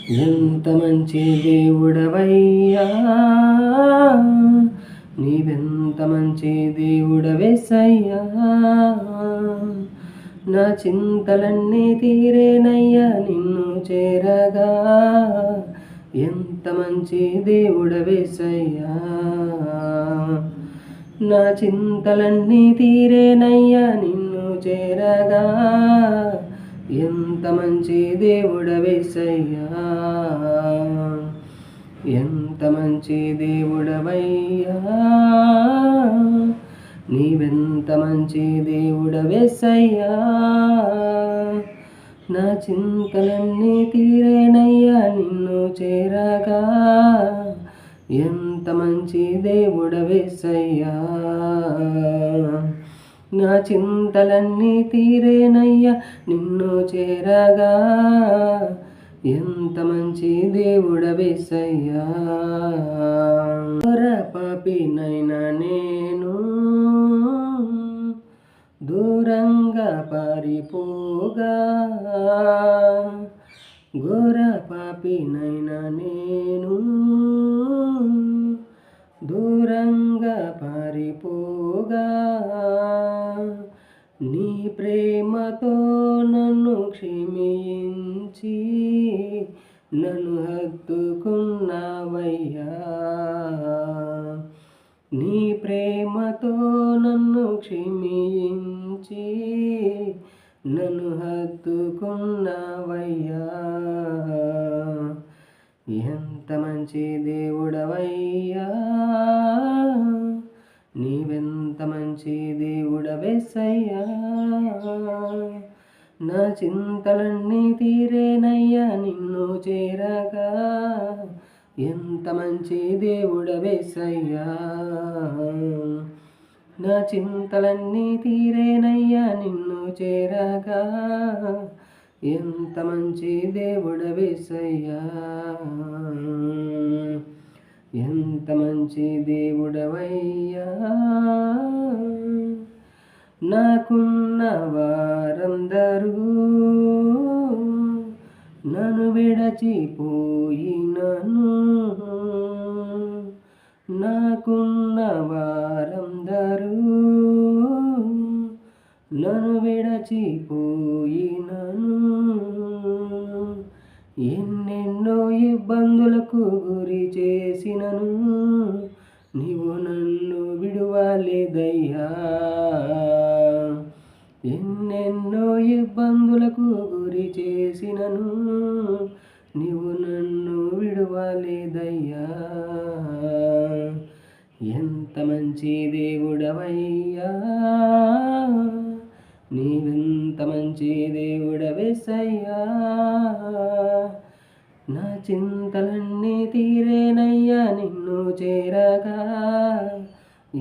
ఎంత మంచి దేవుడవయ్యా, నీవెంత మంచి దేవుడవేసయ్యా. నా చింతలన్నీ తీరేనయ్యా నిన్ను చేరగా, ఎంత మంచి దేవుడవేసయ్యా. నా చింతలన్నీ తీరేనయ్యా నిన్ను చేరగా, ఎంత మంచి దేవుడవేసయ్యా. ఎంత మంచి దేవుడవయ్యా, నీవెంత మంచి దేవుడవేసయ్యా. నా చింతలన్నీ తీరేనయ్యా నిన్ను చేరగా, ఎంత మంచి దేవుడవేసయ్యా. నా చింతలన్నీ తీరేనయ్యా నిన్ను చేరగా, ఎంత మంచి దేవుడవేసయ్యా. ఘోర పాపినైనా నేను దూరంగా పారిపోగా, ఘోర పాపినైనా నేను దూరంగా పారిపోగా, నీ ప్రేమతో నన్ను క్షమించి నన్ను హత్తుకున్నావయ్యా. నీ ప్రేమతో నన్ను క్షమించి నన్ను హత్తుకున్నావయ్యా. ఎంత మంచి దేవుడవయ్యా, నీవెంత మంచి దేవుడవేసయ్యా. నా చింతలన్నీ తీరేనయ్యా నిన్ను చేరగా, ఎంత మంచి దేవుడవేసయ్యా. నా చింతలన్నీ తీరేనయ్యా నిన్ను చేరగా, ఎంత మంచి దేవుడవేసయ్యా. ఎంత మంచి దేవుడవయ్యా, నాకున్న వారందరూ నన్ను విడచిపోయినను, నాకున్న వారందరూ నన్ను విడచిపోయినను, ఎన్నెన్నో ఇబ్బందులకు గురి చేసినను నీవు నన్ను విడువలేదయ్యా. ఎన్నెన్నో ఇబ్బందులకు గురి చేసినను నీవు నన్ను విడువలేదయ్యా. ఎంత మంచి దేవుడవయ్యా, నీవెంత మంచి దేవుడవేసయ్యా. నా చింతలన్నీ తీరేనయ్యా నిన్ను చేరగా,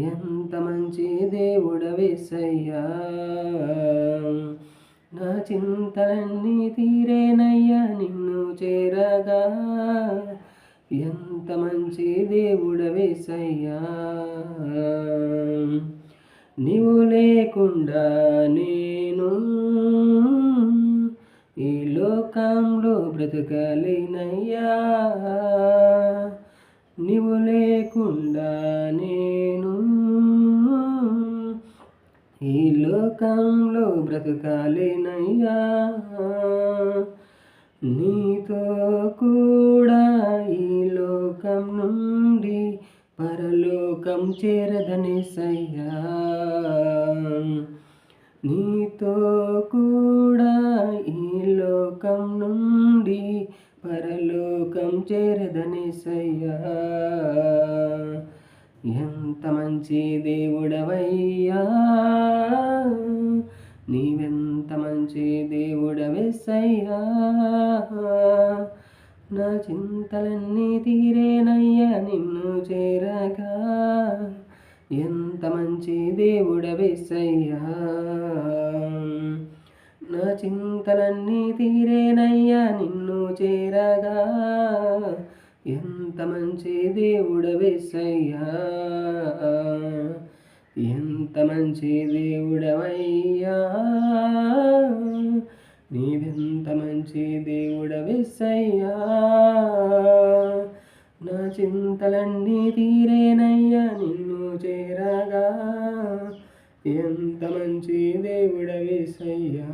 ఎంత మంచి దేవుడవేసయ్యా. నా చింతలన్నీ తీరేనయ్యా నిన్ను చేరగా, ఎంత మంచి దేవుడవేసయ్యా. నీవు లేకుండా నేను ఈ లోకంలో బ్రతకలేనయ్యా. నీవు లేకుండా నేను ఈ లోకంలో బ్రతకలేనయ్యా. నీతో కూడా ఈ లోకం నుండి పరలోకం చేరదనేసయ్యా. నీతో కూడా ఈ లోకం నుండి పరలోకం చేరదనేసయ్యా. ఎంత మంచి దేవుడవయ్యా, నీవెంత మంచి దేవుడవేసయ్యా. నా చింతలన్నీ తీరేనయ్యా నిన్ను చేరగా, ఎంత మంచి దేవుడవేసయ్యా. నా చింతలన్నీ తీరేనయ్యా నిన్ను చేరగా, ఎంత మంచి దేవుడవేసయ్యా. ఎంత మంచి దేవుడవయ్యా, నీవెంత మంచి దేవుడవేసయ్యా. నా చింతలన్నీ తీరేనయ్యా నిన్ను చేరగా ఎంత మంచి దేవుడవేసయ్యా.